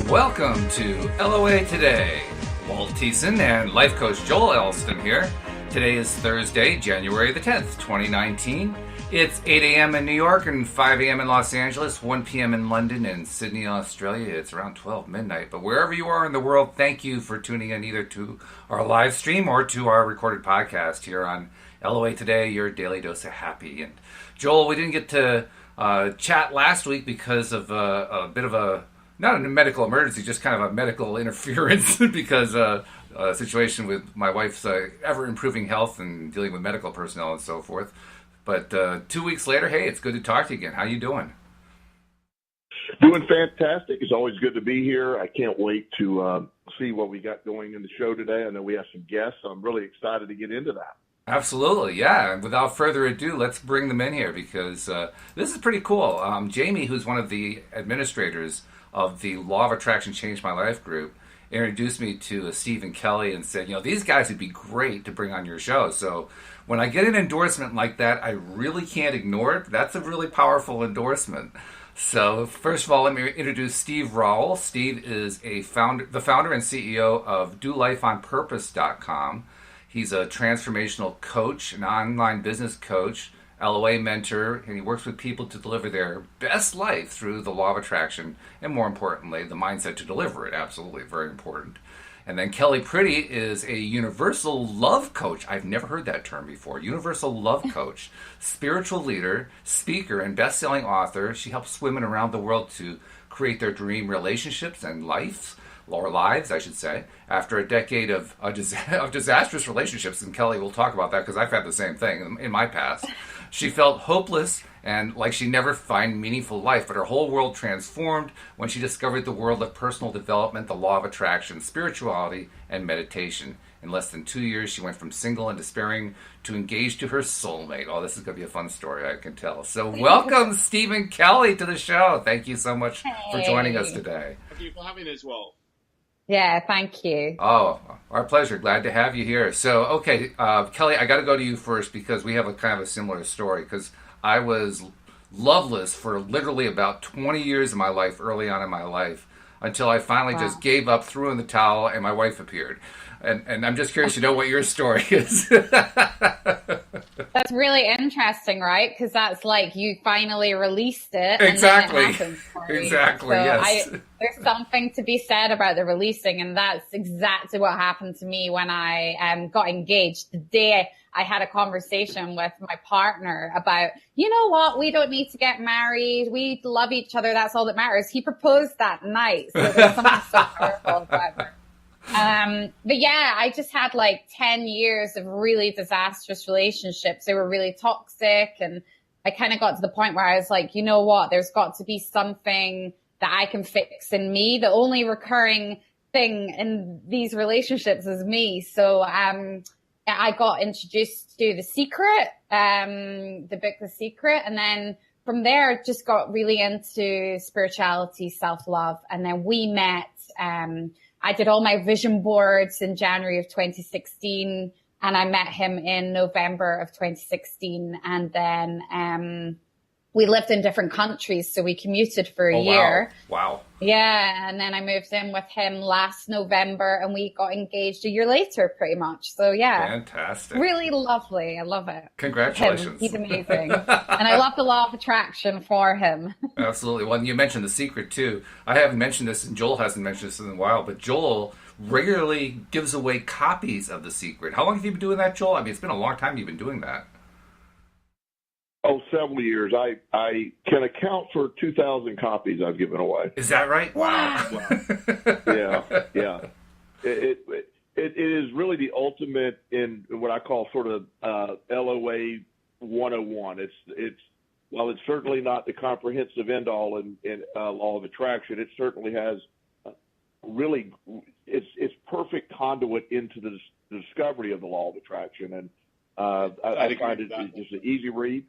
Welcome to LOA Today. Walt Thiessen and life coach Joel Elston here. Today is Thursday, January the 10th, 2019. It's 8 a.m. in New York and 5 a.m. in Los Angeles, 1 p.m. in London and Sydney, Australia. It's around 12 midnight. But wherever you are in the world, thank you for tuning in either to our live stream or to our recorded podcast here on LOA Today, your daily dose of happy. And Joel, we didn't get to chat last week because of a bit of a, not a medical emergency, just kind of a medical interference because a situation with my wife's ever-improving health and dealing with medical personnel and so forth. But 2 weeks later, hey, it's good to talk to you again. How you doing? Doing fantastic. It's always good to be here. I can't wait to see what we got going in the show today. I know we have some guests, so I'm really excited to get into that. Absolutely, yeah. And without further ado, let's bring them in here because this is pretty cool. Jamie, who's one of the administrators of the Law of Attraction Changed My Life group, introduced me to Steve and Kelly and said, these guys would be great to bring on your show. So when I get an endorsement like that, I really can't ignore it. That's a really powerful endorsement. So first of all, let me introduce Steve Rowell. Steve is the founder and CEO of DoLifeOnPurpose.com. He's a transformational coach, an online business coach, LOA mentor, and he works with people to deliver their best life through the law of attraction, and more importantly, the mindset to deliver it. Absolutely, very important. And then Kelly Pretty is a universal love coach. I've never heard that term before. Universal love coach, spiritual leader, speaker, and best-selling author. She helps women around the world to create their dream relationships and lives, I should say, after a decade of disastrous relationships. And Kelly will talk about that because I've had the same thing in my past. She felt hopeless and like she never find meaningful life, but her whole world transformed when she discovered the world of personal development, the law of attraction, spirituality, and meditation. In less than 2 years, she went from single and despairing to engaged to her soulmate. Oh, this is going to be a fun story, I can tell. So welcome, Steve and Kelly, to the show. Thank you so much for joining us today. Thank you for having us, Walt. Yeah, thank you. Oh, our pleasure. Glad to have you here. So, okay, Kelly, I got to go to you first because we have a kind of a similar story because I was loveless for literally about 20 years of my life, early on in my life, until I finally just gave up, threw in the towel, and my wife appeared. And I'm just curious to know what your story is. That's really interesting, right? Because that's like you finally released it. Exactly. And then it happens Exactly, so yes. There's something to be said about the releasing, and that's exactly what happened to me when I got engaged. The day I had a conversation with my partner about, you know what, we don't need to get married. We love each other. That's all that matters. He proposed that night. So there's something so powerful about it. But yeah, I just had like 10 years of really disastrous relationships. They were really toxic. And I kind of got to the point where I was like, you know what, there's got to be something that I can fix in me. The only recurring thing in these relationships is me. So, I got introduced to The Secret, the book, The Secret. And then from there, just got really into spirituality, self-love. And then we met, I did all my vision boards in January of 2016, and I met him in November of 2016. And then we lived in different countries, so we commuted for a year. Wow. Yeah, and then I moved in with him last November, and we got engaged a year later, pretty much. So yeah. Fantastic. Really lovely. I love it. Congratulations. He's amazing. And I love the law of attraction for him. Absolutely. Well, you mentioned The Secret, too. I haven't mentioned this, and Joel hasn't mentioned this in a while, but Joel regularly gives away copies of The Secret. How long have you been doing that, Joel? I mean, it's been a long time you've been doing that. Oh, several years. I can account for 2,000 copies I've given away. Is that right? Wow. Yeah. It is really the ultimate in what I call sort of LOA 101. It's while it's certainly not the comprehensive end all in law of attraction, it certainly has really it's perfect conduit into the discovery of the law of attraction. And I find it just an easy read.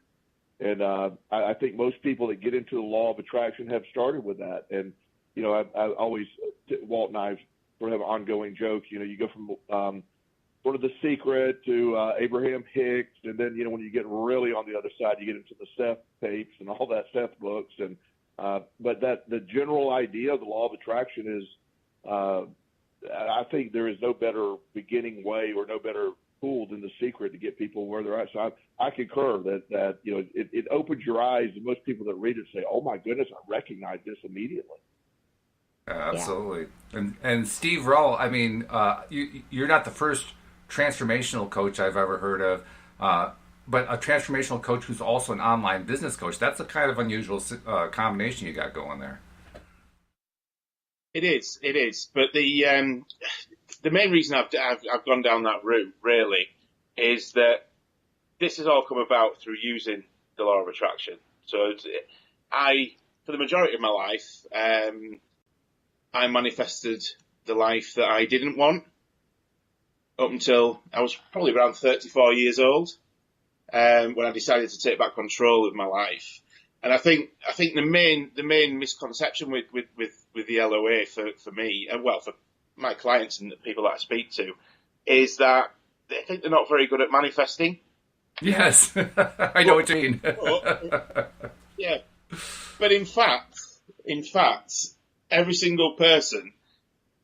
And I think most people that get into the law of attraction have started with that. And, I always, Walt and I sort of have an ongoing joke, you go from sort of The Secret to Abraham Hicks. And then, when you get really on the other side, you get into the Seth tapes and all that Seth books. And But that the general idea of the law of attraction is, I think there is no better beginning way or no better tool than the secret to get people where they're at. So I concur that it opens your eyes, and most people that read it say, "Oh my goodness, I recognize this immediately." Absolutely. And Steve Rowell, I mean, you're not the first transformational coach I've ever heard of, but a transformational coach who's also an online business coach. That's a kind of unusual combination you got going there. It is. But the main reason I've gone down that route really is that this has all come about through using the law of attraction. So for the majority of my life, I manifested the life that I didn't want up until I was probably around 34 years old, when I decided to take back control of my life. And I think the main misconception with the LOA for me, and well, for my clients and the people that I speak to, is that they think they're not very good at manifesting. Yes, I know what you mean. Yeah, but in fact, every single person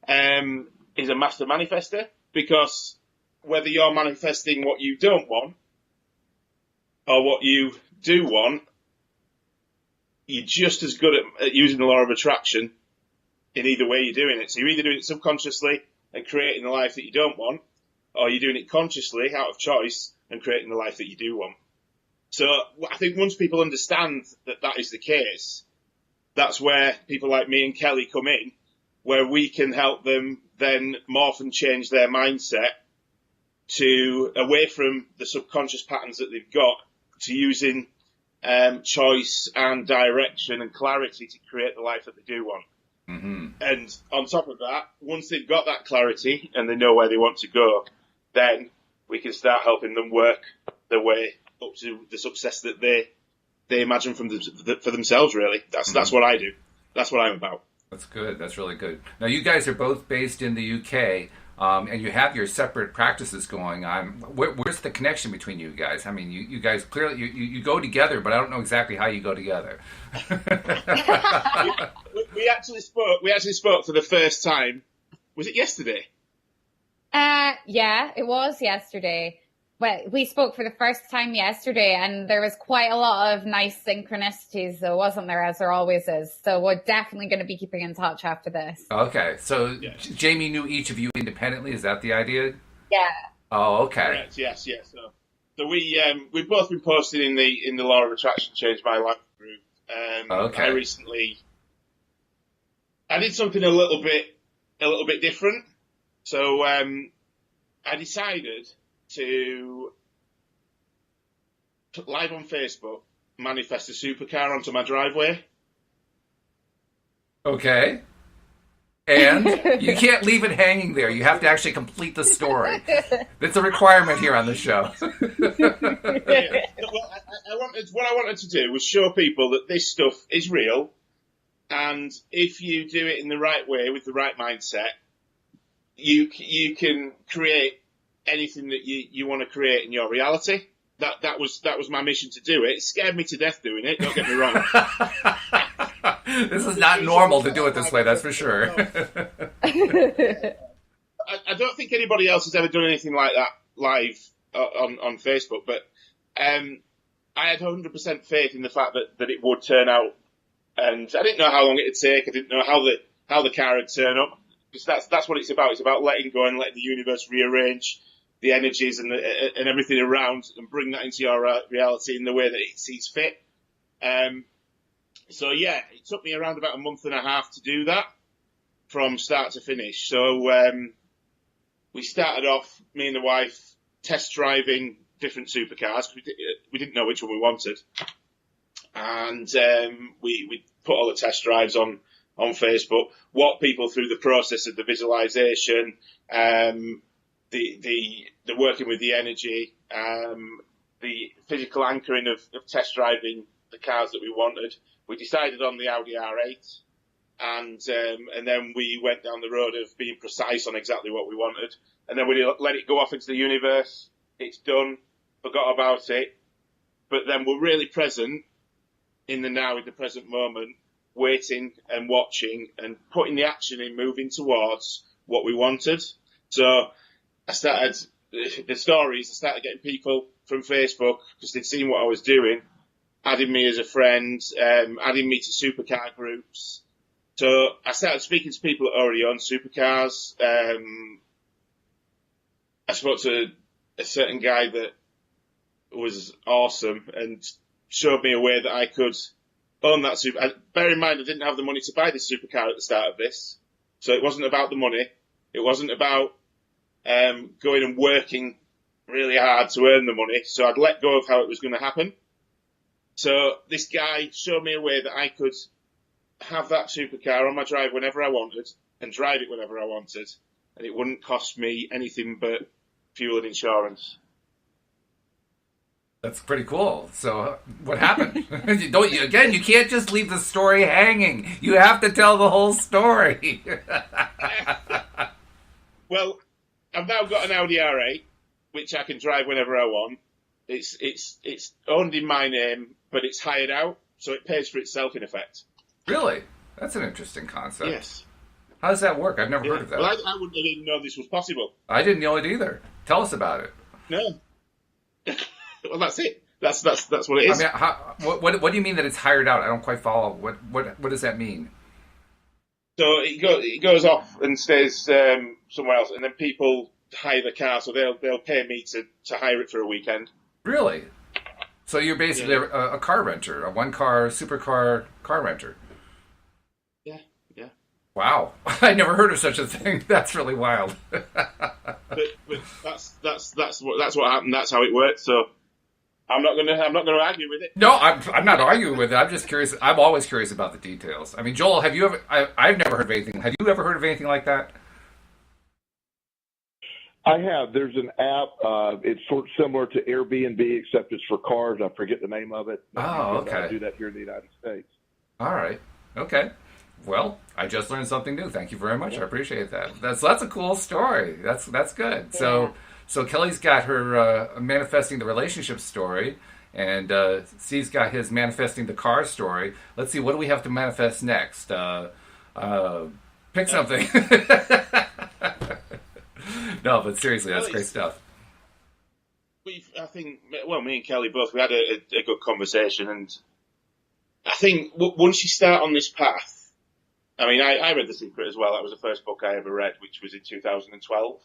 is a master manifester, because whether you're manifesting what you don't want or what you do want, you're just as good at using the law of attraction in either way you're doing it. So you're either doing it subconsciously and creating the life that you don't want, or you're doing it consciously out of choice and creating the life that you do want. So I think once people understand that that is the case, that's where people like me and Kelly come in, where we can help them then morph and change their mindset to away from the subconscious patterns that they've got to using choice and direction and clarity to create the life that they do want. Mm-hmm. And on top of that, once they've got that clarity and they know where they want to go, then we can start helping them work their way up to the success that they imagine for themselves, really. That's what I do. That's what I'm about. That's good. That's really good. Now, you guys are both based in the UK, and you have your separate practices going on. Where's the connection between you guys? I mean, you guys clearly, you go together, but I don't know exactly how you go together. we actually spoke for the first time. Was it yesterday? Yeah, it was yesterday. Well, we spoke for the first time yesterday, and there was quite a lot of nice synchronicities, though, wasn't there, as there always is. So we're definitely going to be keeping in touch after this. Okay, so Jamie knew each of you independently. Is that the idea? Yeah. Oh, okay. Correct. Yes. So we've both been posted in the Law of Attraction Changed My Life group. Okay. I did something a little bit different. So I decided to live on Facebook manifest a supercar onto my driveway. Okay. And you can't leave it hanging there. You have to actually complete the story. That's a requirement here on the show. Yeah. What I wanted to do was show people that this stuff is real, and if you do it in the right way with the right mindset, you can create anything that you want to create in your reality. That was my mission to do it. It scared me to death doing it, don't get me wrong. This is not normal to do it this way, that's for sure. I don't think anybody else has ever done anything like that live on Facebook, but I had 100% faith in the fact that it would turn out, and I didn't know how long it would take. I didn't know how the car would turn up, because that's what it's about. It's about letting go and letting the universe rearrange the energies and everything around and bring that into your reality in the way that it sees fit. So yeah, it took me around about a month and a half to do that from start to finish. So we started off, me and the wife, test driving different supercars. We didn't know which one we wanted. And we put all the test drives on Facebook, walk people through the process of the visualization, the working with the energy, the physical anchoring of test driving the cars that we wanted. We decided on the Audi R8, and then we went down the road of being precise on exactly what we wanted, and then we let it go off into the universe. It's done, forgot about it, but then we're really present in the now, in the present moment, waiting and watching and putting the action in, moving towards what we wanted. So I started getting people from Facebook, because they'd seen what I was doing, adding me as a friend, adding me to supercar groups. So I started speaking to people that already own supercars. I spoke to a certain guy that was awesome and showed me a way that I could own that super. Bear in mind, I didn't have the money to buy this supercar at the start of this. So it wasn't about the money. It wasn't about going and working really hard to earn the money. So I'd let go of how it was going to happen. So this guy showed me a way that I could have that supercar on my drive whenever I wanted and drive it whenever I wanted. And it wouldn't cost me anything but fuel and insurance. That's pretty cool. So what happened? You can't just leave the story hanging. You have to tell the whole story. Well, I've now got an Audi R8, which I can drive whenever I want. It's owned in my name, but it's hired out, so it pays for itself in effect. Really? That's an interesting concept. Yes. How does that work? I've never heard of that. Well, I wouldn't even know this was possible. I didn't know it either. Tell us about it. No. Well, that's it. That's what it is. I mean, what do you mean that it's hired out? I don't quite follow. What does that mean? So it goes off and stays somewhere else, and then people hire the car, so they'll pay me to hire it for a weekend. Really? So you're basically a car renter, a one-car supercar car renter. Yeah. Wow, I never heard of such a thing. That's really wild. but that's what happened. That's how it works. So I'm not gonna argue with it. No, I'm not arguing with it. I'm just curious. I'm always curious about the details. I mean, Joel, have you ever? I've never heard of anything. Have you ever heard of anything like that? I have. There's an app. It's sort of similar to Airbnb, except it's for cars. I forget the name of it. Oh, okay. I do that here in the United States. All right. Okay. Well, I just learned something new. Thank you very much. I appreciate that. That's a cool story. That's good. Yeah. So Kelly's got her manifesting the relationship story, and Steve's got his manifesting the car story. Let's see, what do we have to manifest next? Pick something. No, but seriously, that's great stuff. Me and Kelly both, we had a good conversation, and I think once you start on this path, I mean, I read The Secret as well. That was the first book I ever read, which was in 2012.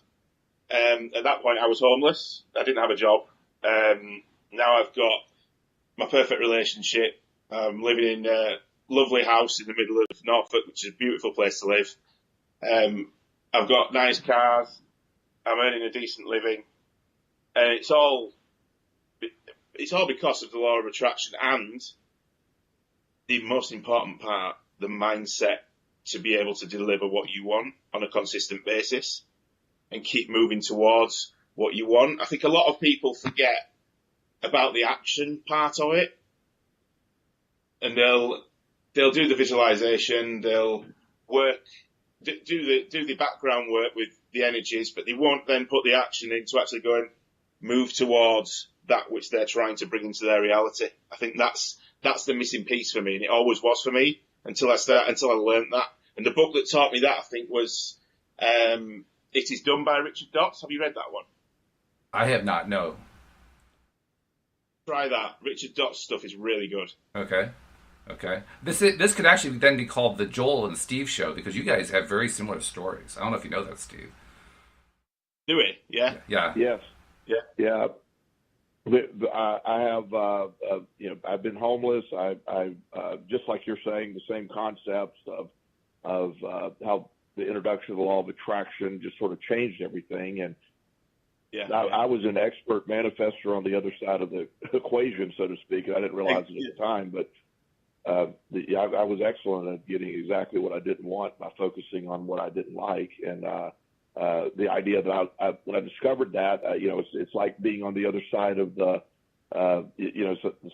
At that point, I was homeless. I didn't have a job. Now I've got my perfect relationship. I'm living in a lovely house in the middle of Norfolk, which is a beautiful place to live. I've got nice cars. I'm earning a decent living. And it's all because of the law of attraction and the most important part, the mindset to be able to deliver what you want on a consistent basis and keep moving towards what you want. I think a lot of people forget about the action part of it, and they'll do the visualization, they'll do the background work with the energies, but they won't then put the action in to actually go and move towards that which they're trying to bring into their reality. I think that's the missing piece for me, and it always was for me until I learned that. And the book that taught me that, I think, was It Is Done by Richard Dotts. Have you read that one? I have not, no. Try that. Richard Dotts' stuff is really good. Okay. This could actually then be called the Joel and Steve show, because you guys have very similar stories. I don't know if you know that, Steve. Do we? Yeah. Yeah. Yes. Yeah. I have, I've been homeless. I just like you're saying, the same concepts of how the introduction of the law of attraction just sort of changed everything. And I was an expert manifester on the other side of the equation, so to speak. I didn't realize it at the time, but I was excellent at getting exactly what I didn't want by focusing on what I didn't like. And the idea that when I discovered that, it's like being on the other side of the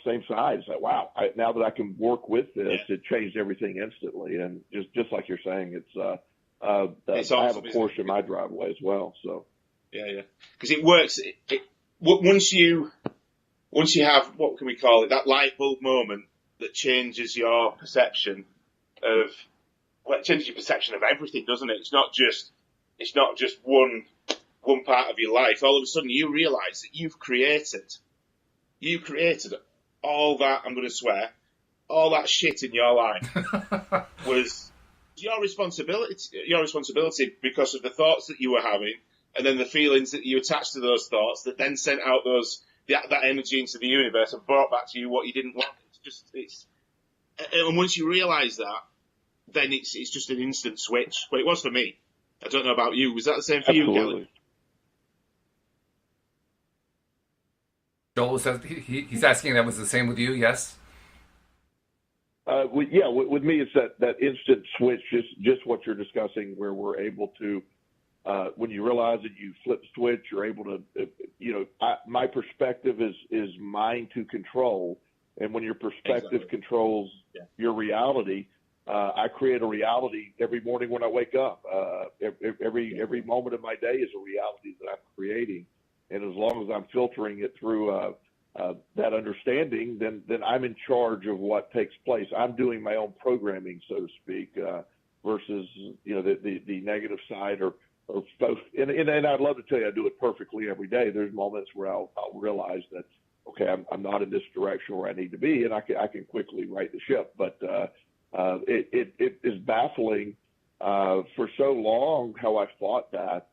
same side. It's like, wow, now that I can work with this, it changed everything instantly. And just like you're saying, it's awesome. I have a Porsche in my driveway as well. So yeah, because it works. Once you have, what can we call it, that light bulb moment that changes your perception, it changes your perception of everything, doesn't it? It's not just one part of your life. All of a sudden you realise that you created all that, I'm going to swear, all that shit in your life was your responsibility because of the thoughts that you were having, and then the feelings that you attached to those thoughts that then sent out that energy into the universe and brought back to you what you didn't want. And once you realise that, then it's just an instant switch. But it was for me. I don't know about you. Was that the same for you, Kelly? Joel says he's asking that was the same with you. Yes. With me, it's that instant switch, just what you're discussing, where we're able to, when you realize that you flip the switch, you're able to, my perspective is mine to control. And when your perspective controls your reality, I create a reality every morning when I wake up. Every moment of my day is a reality that I'm creating. And as long as I'm filtering it through that understanding, then I'm in charge of what takes place. I'm doing my own programming, so to speak, versus the negative side or both. And I'd love to tell you I do it perfectly every day. There's moments where I'll realize that, okay, I'm not in this direction where I need to be, and I can quickly right the ship. But it is baffling for so long how I thought that,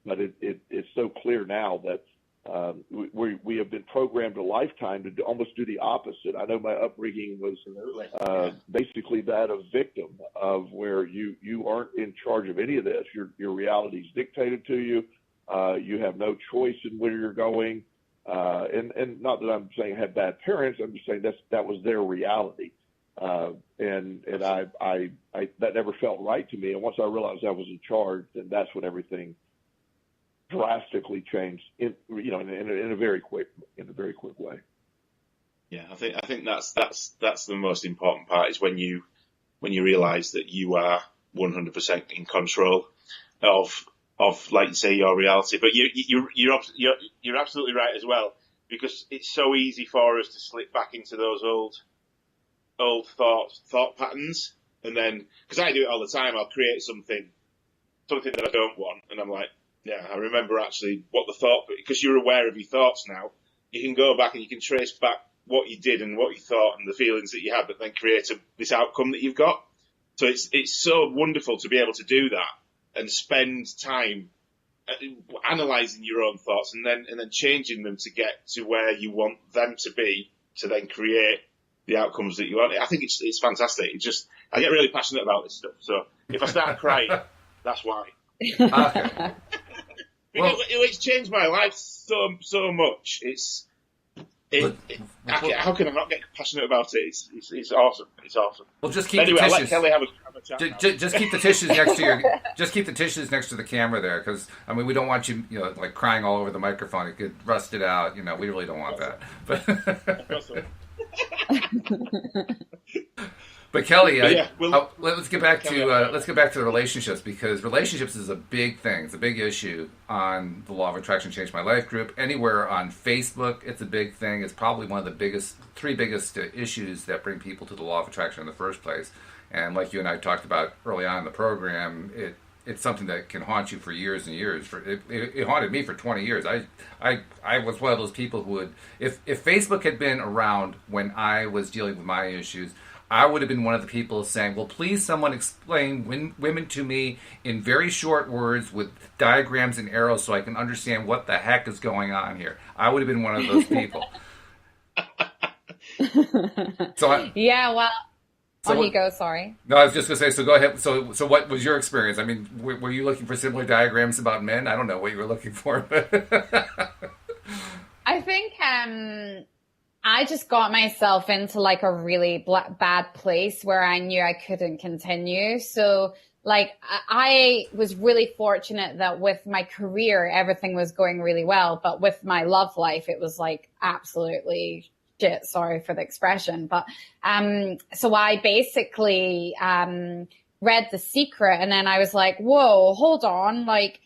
but it's so clear now that we have been programmed a lifetime to almost do the opposite. I know my upbringing was basically that of victim, of where you aren't in charge of any of this. Your reality is dictated to you. You have no choice in where you're going. And not that I'm saying I had bad parents. I'm just saying that was their reality. And I that never felt right to me. And once I realized I was in charge, then that's when everything drastically changed in a very quick way. Yeah, I think that's the most important part, is when you realize that you are 100% in control of, like you say, your reality. But you're absolutely right as well, because it's so easy for us to slip back into those old thought patterns. And then, because I do it all the time, I'll create something that I don't want, and I'm like, yeah, I remember actually what the thought, because you're aware of your thoughts now, you can go back and you can trace back what you did and what you thought and the feelings that you had, but then create this outcome that you've got. So it's so wonderful to be able to do that and spend time analysing your own thoughts and then changing them to get to where you want them to be, to then create the outcomes that you want. I think it's fantastic. I get really passionate about this stuff. So if I start crying, that's why. Okay. Because it's changed my life so much. How can I not get passionate about it? It's awesome. It's awesome. Well, just keep the tissues. I'll let Kelly have a chat. Just keep the tissues next to just keep the tissues next to the camera there, because we don't want you like crying all over the microphone. It could rust it out. We really don't want that. But Kelly, let's get back to the relationships, because relationships is a big thing. It's a big issue on the Law of Attraction Changed My Life group. Anywhere on Facebook, it's a big thing. It's probably one of the three biggest issues that bring people to the Law of Attraction in the first place. And like you and I talked about early on in the program, it's something that can haunt you for years and years. It haunted me for 20 years. I was one of those people who would, if Facebook had been around when I was dealing with my issues, I would have been one of the people saying, well, please someone explain women to me in very short words with diagrams and arrows so I can understand what the heck is going on here. I would have been one of those people. You go, sorry. No, I was just going to say, so go ahead. So what was your experience? I mean, were you looking for similar diagrams about men? I don't know what you were looking for. I think I just got myself into like a really bad place where I knew I couldn't continue. So like I was really fortunate that with my career, everything was going really well. But with my love life, it was like absolutely shit. Sorry for the expression. But so I basically read The Secret, and then I was like, whoa, hold on. Like,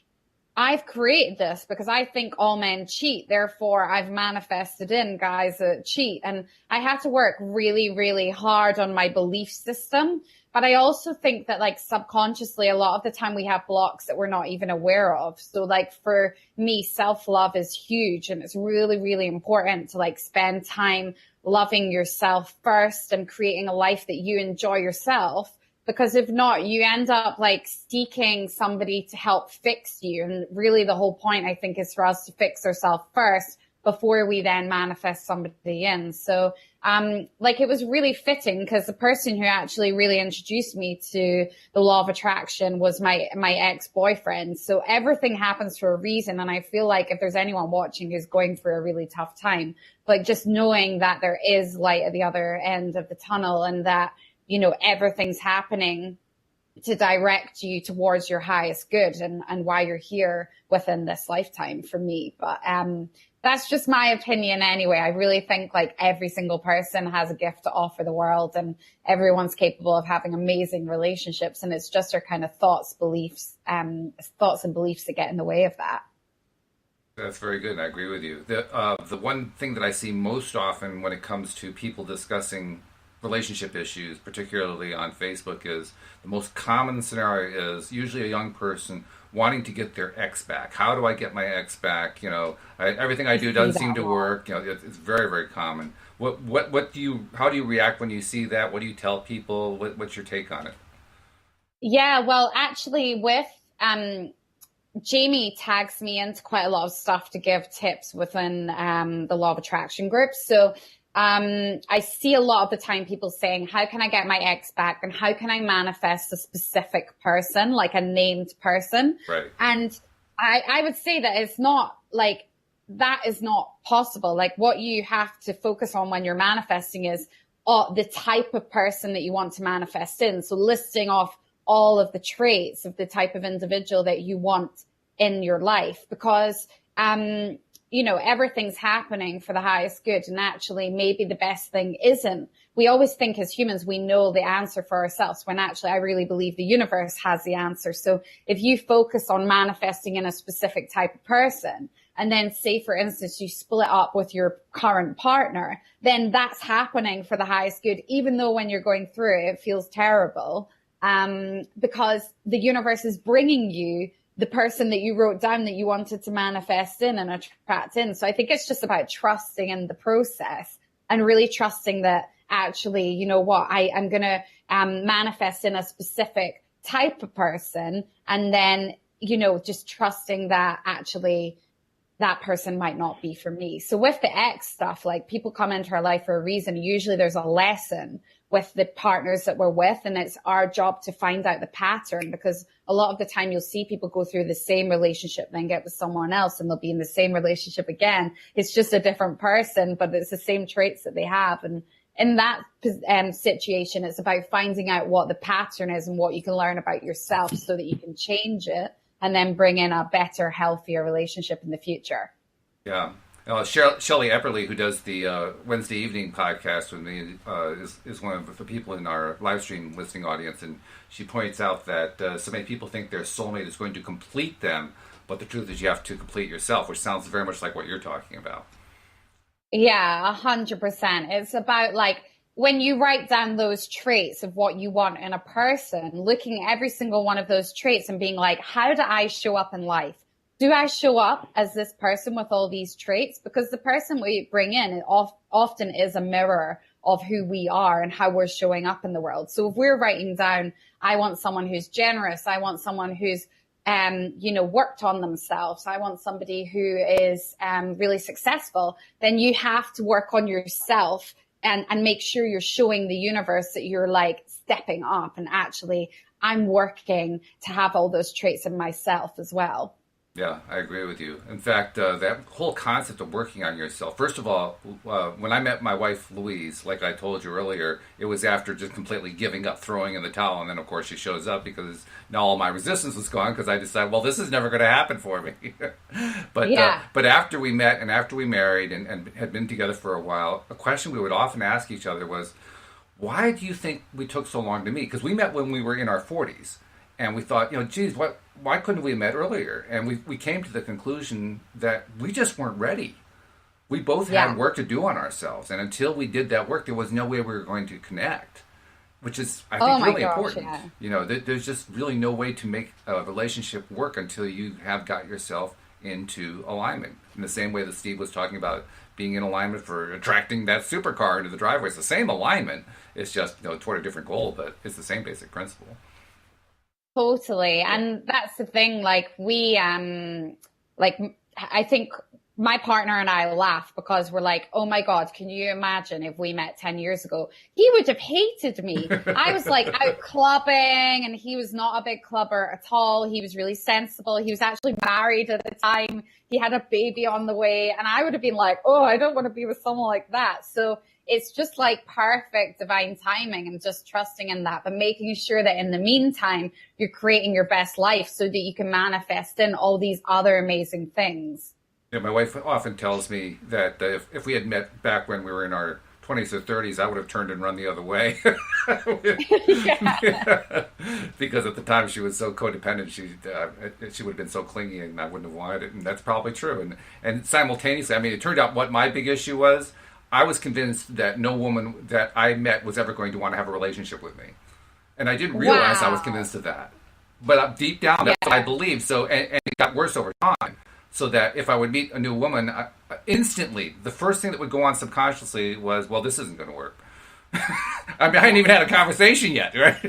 I've created this because I think all men cheat. Therefore, I've manifested in guys that cheat. And I had to work really, really hard on my belief system, But I also think that like subconsciously, a lot of the time we have blocks that we're not even aware of. So like for me, self-love is huge, and it's really, really important to like spend time loving yourself first and creating a life that you enjoy yourself. Because if not, you end up like seeking somebody to help fix you. And really the whole point, I think, is for us to fix ourselves first before we then manifest somebody in. So, like it was really fitting because the person who actually really introduced me to the law of attraction was my ex-boyfriend. So everything happens for a reason. And I feel like if there's anyone watching who's going through a really tough time, like just knowing that there is light at the other end of the tunnel, and that, you know, everything's happening to direct you towards your highest good and why you're here within this lifetime for me. But, that's just my opinion anyway. I really think like every single person has a gift to offer the world, and everyone's capable of having amazing relationships. And it's just our kind of thoughts and beliefs that get in the way of that. That's very good. I agree with you. The one thing that I see most often when it comes to people discussing relationship issues, particularly on Facebook, is the most common scenario is usually a young person wanting to get their ex back. How do I get my ex back? You know, everything I do doesn't seem to work. You know, it's very, very common. How do you react when you see that? What do you tell people? What's your take on it? Yeah, well, actually with, Jamie tags me into quite a lot of stuff to give tips within, the law of attraction group. So, I see a lot of the time people saying, how can I get my ex back? And how can I manifest a specific person, like a named person? Right. And I would say that it's not like, that is not possible. Like what you have to focus on when you're manifesting is the type of person that you want to manifest in. So listing off all of the traits of the type of individual that you want in your life, because, you know, everything's happening for the highest good. And actually, maybe the best thing isn't. We always think as humans, we know the answer for ourselves, when actually I really believe the universe has the answer. So if you focus on manifesting in a specific type of person, and then say, for instance, you split up with your current partner, then that's happening for the highest good, even though when you're going through it, it feels terrible, because the universe is bringing you the person that you wrote down that you wanted to manifest in and attract in. So I think it's just about trusting in the process and really trusting that actually, you know what, I'm going to manifest in a specific type of person. And then, you know, just trusting that actually that person might not be for me. So with the ex stuff, like people come into our life for a reason. Usually there's a lesson with the partners that we're with, and it's our job to find out the pattern, because a lot of the time you'll see people go through the same relationship, then get with someone else, and they'll be in the same relationship again. It's just a different person, but it's the same traits that they have. And in that situation, it's about finding out what the pattern is and what you can learn about yourself so that you can change it and then bring in a better, healthier relationship in the future. Yeah. Shelley Epperly, who does the Wednesday evening podcast with me, is one of the people in our live stream listening audience, and she points out that so many people think their soulmate is going to complete them, but the truth is you have to complete yourself, which sounds very much like what you're talking about. Yeah, 100%. It's about like when you write down those traits of what you want in a person, looking at every single one of those traits and being like, how do I show up in life? Do I show up as this person with all these traits? Because the person we bring in often is a mirror of who we are and how we're showing up in the world. So if we're writing down, I want someone who's generous, I want someone who's, worked on themselves, I want somebody who is really successful, then you have to work on yourself and make sure you're showing the universe that you're like stepping up and actually I'm working to have all those traits in myself as well. Yeah, I agree with you. In fact, that whole concept of working on yourself, first of all, when I met my wife, Louise, like I told you earlier, it was after just completely giving up, throwing in the towel. And then, of course, she shows up because now all my resistance was gone because I decided, well, this is never going to happen for me. But after we met and after we married and had been together for a while, a question we would often ask each other was, why do you think we took so long to meet? Because we met when we were in our 40s. And we thought, geez, why couldn't we have met earlier? And we came to the conclusion that we just weren't ready. We both had work to do on ourselves. And until we did that work, there was no way we were going to connect. which is, I Oh think, my really gosh, important. yeah. You know, there's just really no way to make a relationship work until you have got yourself into alignment. In the same way that Steve was talking about being in alignment for attracting that supercar into the driveway. It's the same alignment. It's just, you know, toward a different goal, but it's the same basic principle. Totally. And that's the thing, like like I think my partner and I laugh because we're like, oh my God, can you imagine if we met 10 years ago? He would have hated me. I was like out clubbing and he was not a big clubber at all. He was really sensible. He was actually married at the time. He had a baby on the way. And I would have been like, oh, I don't want to be with someone like that. So it's just like perfect divine timing and just trusting in that, but making sure that in the meantime, you're creating your best life so that you can manifest in all these other amazing things. Yeah, my wife often tells me that if we had met back when we were in our 20s or 30s, I would have turned and run the other way. Because at the time she was so codependent, she would have been so clingy, and I wouldn't have wanted it. And that's probably true. And simultaneously, I mean, it turned out what my big issue was. I was convinced that no woman that I met was ever going to want to have a relationship with me, and I didn't realize I was convinced of that. But deep down, that's what I believed. So, and it got worse over time. So that if I would meet a new woman, instantly, the first thing that would go on subconsciously was, well, this isn't going to work. I mean, I hadn't even had a conversation yet, right?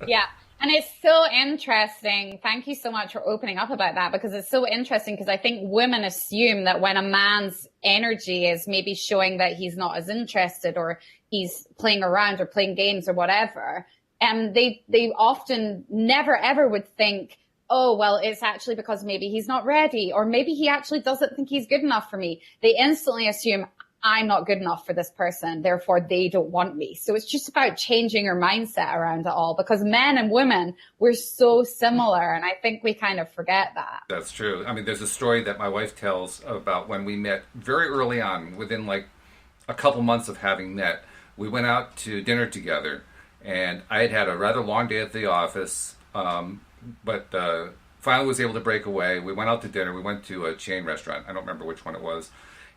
Yeah. And it's so interesting. Thank you so much for opening up about that, because it's so interesting, because I think women assume that when a man's energy is maybe showing that he's not as interested, or he's playing around or playing games or whatever, they often never ever would think, oh, well, it's actually because maybe he's not ready, or maybe he actually doesn't think he's good enough for me. They instantly assume I'm not good enough for this person, therefore they don't want me. So it's just about changing your mindset around it all, because men and women, we're so similar, and I think we kind of forget that. That's true. I mean, there's a story that my wife tells about when we met very early on, within like a couple months of having met. We went out to dinner together, and I had had a rather long day at the office, but finally was able to break away. We went out to dinner. We went to a chain restaurant. I don't remember which one it was.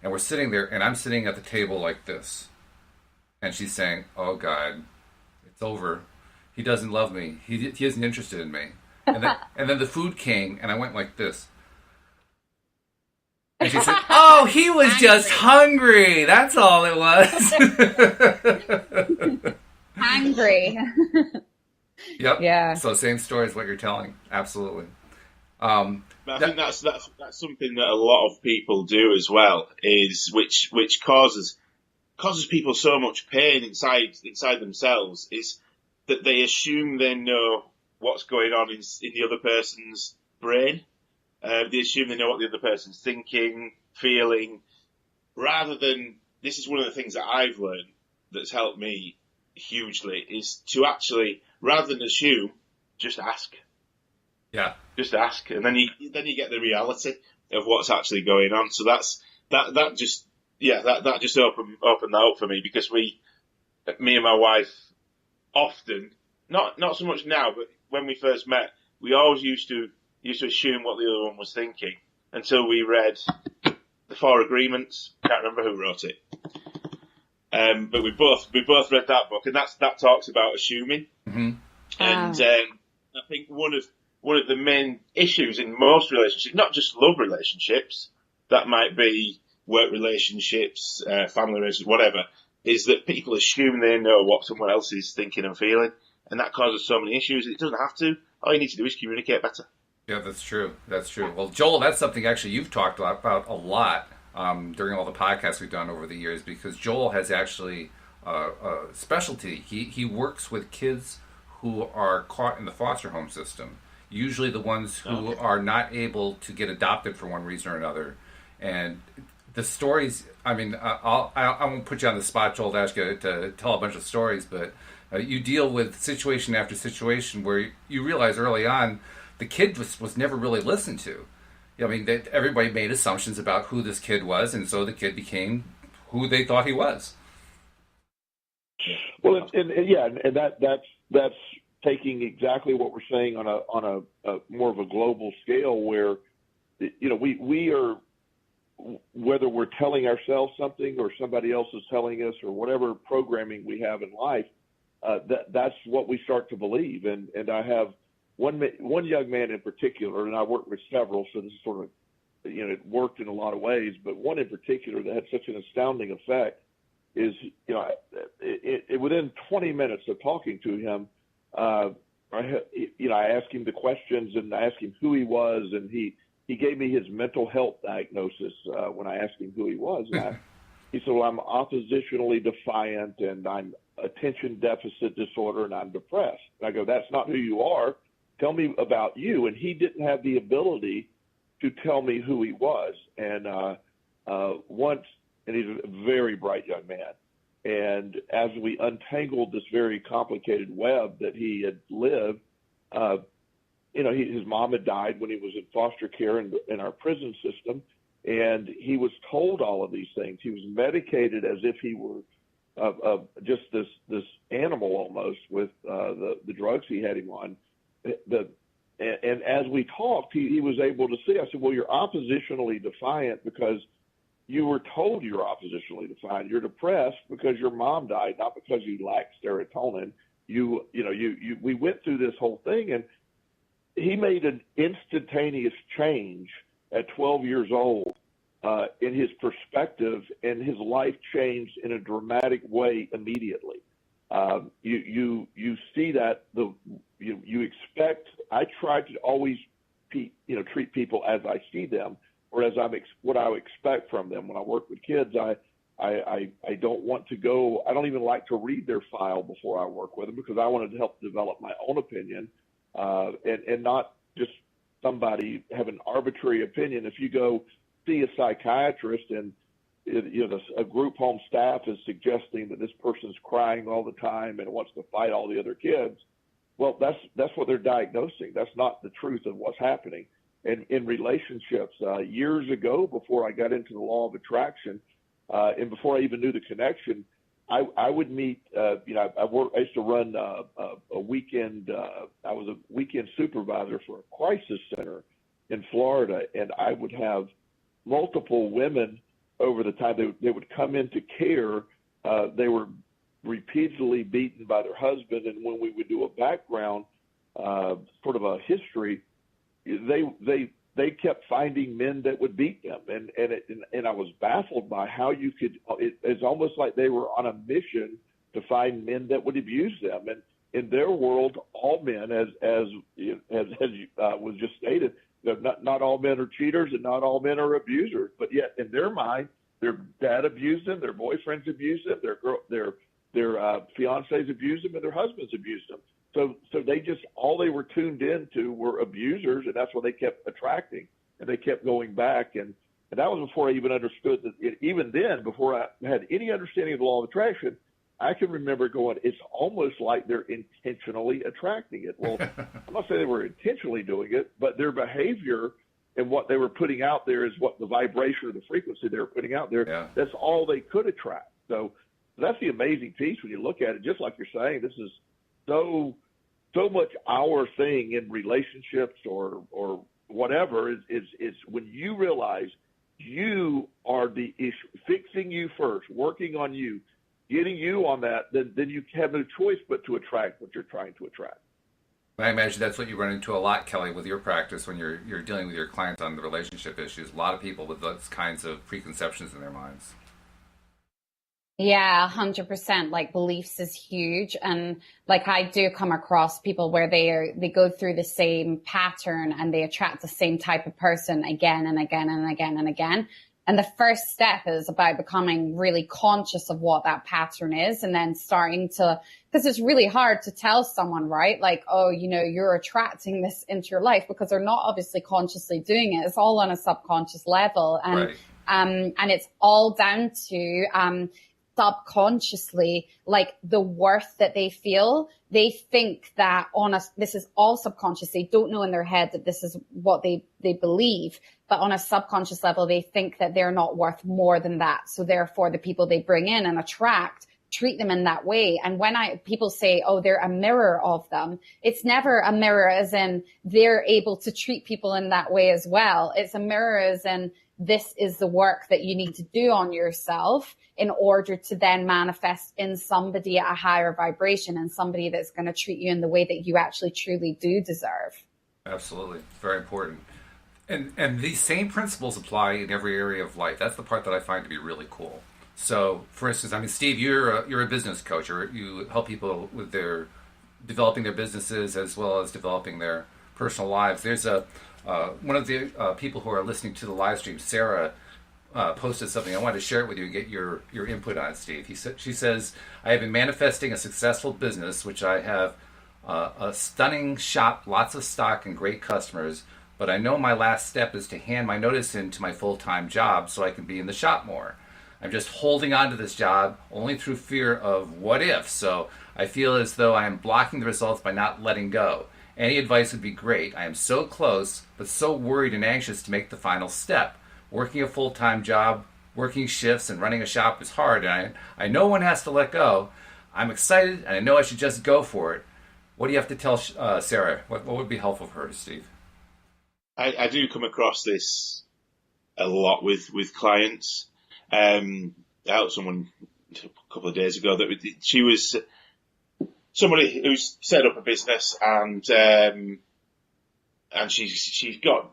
And we're sitting there, and I'm sitting at the table like this. And she's saying, oh, God, it's over. He doesn't love me. He isn't interested in me. And then the food came, and I went like this. And she said, oh, he was just hungry. That's all it was. Angry. Yep. Yeah. So same story as what you're telling. Absolutely. I think that's something that a lot of people do as well, is which causes people so much pain inside themselves, is that they assume they know what's going on in the other person's brain. They assume they know what the other person's thinking, feeling, rather than, this is one of the things that I've learned that's helped me hugely, is to actually, rather than assume, just ask. Yeah. Just ask, and then you get the reality of what's actually going on. So that just opened that up for me, because me and my wife often, not so much now, but when we first met, we always used to assume what the other one was thinking until we read the Four Agreements. Can't remember who wrote it, but we both read that book, and that talks about assuming. Mm-hmm. And I think one of the main issues in most relationships, not just love relationships, that might be work relationships, family relationships, whatever, is that people assume they know what someone else is thinking and feeling, and that causes so many issues. It doesn't have to. All you need to do is communicate better. Yeah, that's true. That's true. Well, Joel, that's something actually you've talked about a lot during all the podcasts we've done over the years, because Joel has actually a specialty. He works with kids who are caught in the foster home system, usually the ones who are not able to get adopted for one reason or another. And the stories, I mean, I won't put you on the spot, Joel, to ask you to tell a bunch of stories, but you deal with situation after situation where you realize early on the kid was never really listened to. I mean, everybody made assumptions about who this kid was, and so the kid became who they thought he was. Well, and that's taking exactly what we're saying on a more of a global scale, where, you know, we are, whether we're telling ourselves something or somebody else is telling us, or whatever programming we have in life, that's what we start to believe. And I have one young man in particular, and I worked with several, so this is sort of, it worked in a lot of ways, but one in particular that had such an astounding effect is, within 20 minutes of talking to him, I asked him the questions and I asked him who he was, and he gave me his mental health diagnosis when I asked him who he was. And he said, well, I'm oppositionally defiant and I'm attention deficit disorder and I'm depressed. And I go, that's not who you are. Tell me about you. And he didn't have the ability to tell me who he was. And and he's a very bright young man. And as we untangled this very complicated web that he had lived, his mom had died when he was in foster care in our prison system. And he was told all of these things. He was medicated as if he were just this animal almost with the drugs he had him on. And as we talked, he was able to see. I said, well, you're oppositionally defiant because you were told you're oppositionally defiant. You're depressed because your mom died, not because you lack serotonin. We went through this whole thing, and he made an instantaneous change at 12 years old in his perspective, and his life changed in a dramatic way immediately. You see that you expect. I try to always treat people as I see them, or as what I would expect from them. When I work with kids, I don't want to go. I don't even like to read their file before I work with them because I wanted to help develop my own opinion, and not just somebody have an arbitrary opinion. If you go see a psychiatrist and a group home staff is suggesting that this person's crying all the time and wants to fight all the other kids, well, that's what they're diagnosing. That's not the truth of what's happening. And in relationships, years ago, before I got into the law of attraction, and before I even knew the connection, I would meet. I used to run a weekend. I was a weekend supervisor for a crisis center in Florida, and I would have multiple women over the time. They would come into care. They were repeatedly beaten by their husband, and when we would do a background, sort of a history, they kept finding men that would beat them, and I was baffled by how you could. It's almost like they were on a mission to find men that would abuse them, and in their world, all men, as was just stated, not all men are cheaters and not all men are abusers, but yet in their mind, their dad abused them, their boyfriends abused them, their fiancés abused them, and their husbands abused them. So they just, all they were tuned into were abusers, and that's what they kept attracting, and they kept going back. And that was before I even understood that. Even then, before I had any understanding of the law of attraction, I can remember going, it's almost like they're intentionally attracting it. Well, I'm not saying they were intentionally doing it, but their behavior and what they were putting out there is what the vibration or the frequency they were putting out there. Yeah. That's all they could attract. So that's the amazing piece when you look at it. Just like you're saying, this is so much our thing in relationships or whatever is when you realize you are the issue, fixing you first, working on you, getting you on that, then you have no choice but to attract what you're trying to attract. I imagine that's what you run into a lot, Kelly, with your practice when you're dealing with your clients on the relationship issues. A lot of people with those kinds of preconceptions in their minds. Yeah, 100%. Like, beliefs is huge. And like, I do come across people where they go through the same pattern and they attract the same type of person again and again and again and again. And the first step is about becoming really conscious of what that pattern is, and then starting to, because it's really hard to tell someone, right? Like, oh, you're attracting this into your life, because they're not obviously consciously doing it. It's all on a subconscious level. And, right. And it's all down to, subconsciously, like the worth that they feel. They think that this is all subconscious. They don't know in their head that this is what they believe, but on a subconscious level, they think that they're not worth more than that. So therefore, the people they bring in and attract treat them in that way. And when people say, oh, they're a mirror of them, it's never a mirror as in they're able to treat people in that way as well. It's a mirror as in this is the work that you need to do on yourself in order to then manifest in somebody at a higher vibration and somebody that's going to treat you in the way that you actually truly do deserve. Absolutely. Very important. And these same principles apply in every area of life. That's the part that I find to be really cool. So, for instance, I mean, Steve, you're a business coach, or you help people with their developing their businesses as well as developing their personal lives. There's one of the people who are listening to the live stream, Sarah, posted something. I wanted to share it with you and get your input on it, Steve. She says, "I have been manifesting a successful business, which I have a stunning shop, lots of stock, and great customers. But I know my last step is to hand my notice in to my full-time job so I can be in the shop more. I'm just holding on to this job only through fear of what if. So I feel as though I am blocking the results by not letting go. Any advice would be great. I am so close, but so worried and anxious to make the final step. Working a full-time job, working shifts, and running a shop is hard, and I know one has to let go. I'm excited, and I know I should just go for it." What do you have to tell Sarah? What would be helpful for her, Steve? I do come across this a lot with clients. I helped someone a couple of days ago that she was somebody who's set up a business and she's got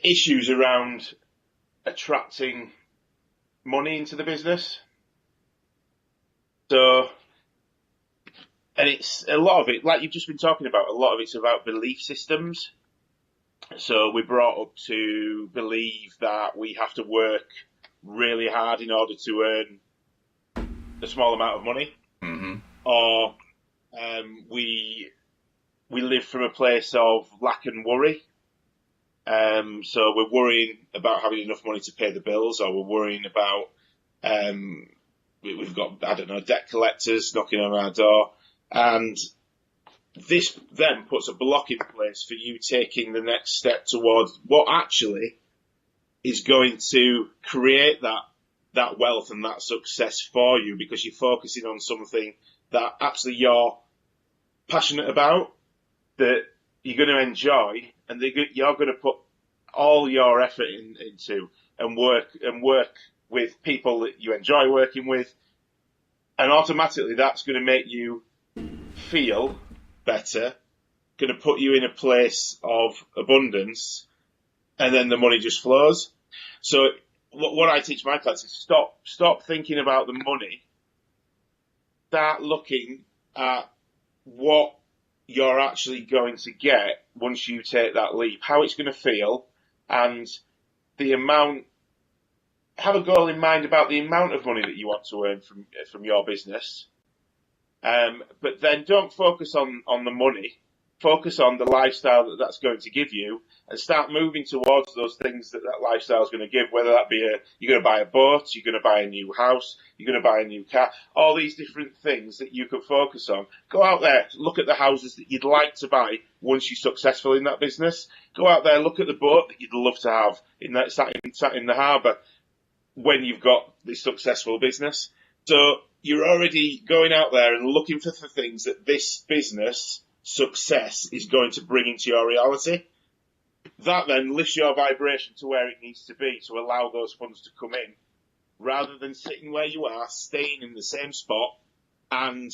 issues around attracting money into the business. So, and it's a lot of it, like you've just been talking about, a lot of it's about belief systems. So we're brought up to believe that we have to work really hard in order to earn a small amount of money. Mm-hmm. Or we live from a place of lack and worry. So we're worrying about having enough money to pay the bills, or we're worrying about we've got, I don't know, debt collectors knocking on our door. And this then puts a block in place for you taking the next step towards what actually is going to create that wealth and that success for you, because you're focusing on something that actually you're passionate about, that you're going to enjoy, and you're going to put all your effort into and work with people that you enjoy working with. And automatically that's going to make you feel better, going to put you in a place of abundance, and then the money just flows. So what I teach my clients is stop thinking about the money. Start looking at what you're actually going to get once you take that leap, how it's going to feel, and the amount. Have a goal in mind about the amount of money that you want to earn from your business. But then don't focus on the money. Focus on the lifestyle that's going to give you, and start moving towards those things that lifestyle is going to give, whether that be you're going to buy a boat, you're going to buy a new house, you're going to buy a new car, all these different things that you can focus on. Go out there, look at the houses that you'd like to buy once you're successful in that business. Go out there, look at the boat that you'd love to have sat in the harbour when you've got this successful business. So you're already going out there and looking for the things that this business success is going to bring into your reality. That then lifts your vibration to where it needs to be to allow those funds to come in, rather than sitting where you are, staying in the same spot and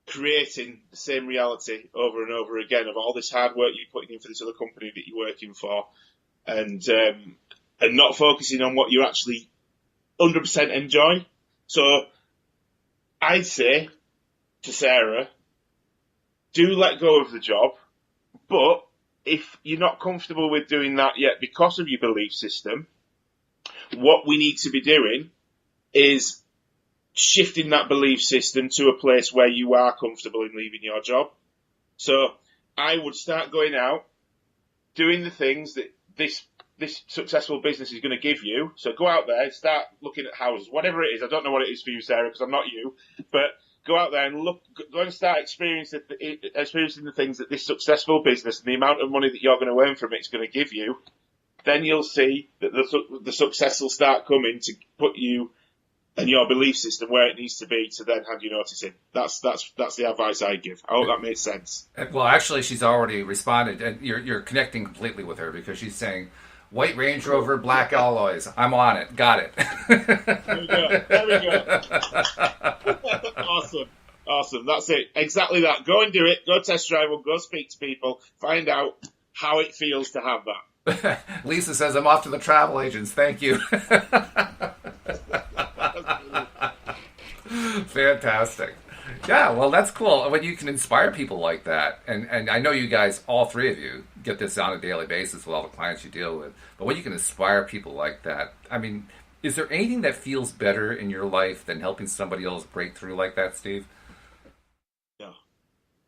creating the same reality over and over again of all this hard work you're putting in for this other company that you're working for, and not focusing on what you actually 100% enjoy. So I'd say to Sarah, do let go of the job, but if you're not comfortable with doing that yet because of your belief system, what we need to be doing is shifting that belief system to a place where you are comfortable in leaving your job. So I would start going out, doing the things that this successful business is going to give you. So go out there, start looking at houses, whatever it is. I don't know what it is for you, Sarah, because I'm not you, but go out there and go and start experiencing the things that this successful business and the amount of money that you're going to earn from it is going to give you. Then you'll see that the success will start coming to put you and your belief system where it needs to be to then hand your notice in. That's the advice I give. I hope that makes sense. Well, actually, she's already responded, and you're connecting completely with her because she's saying, "White Range Rover, black alloys. I'm on it. Got it." There we go. There we go. Awesome. That's it. Exactly that. Go and do it. Go test drive one. Go speak to people. Find out how it feels to have that. Lisa says, "I'm off to the travel agents. Thank you." Fantastic. Yeah, well, that's cool when you can inspire people like that. And I know you guys, all three of you, get this on a daily basis with all the clients you deal with. But when you can inspire people like that, I mean, is there anything that feels better in your life than helping somebody else break through like that, Steve?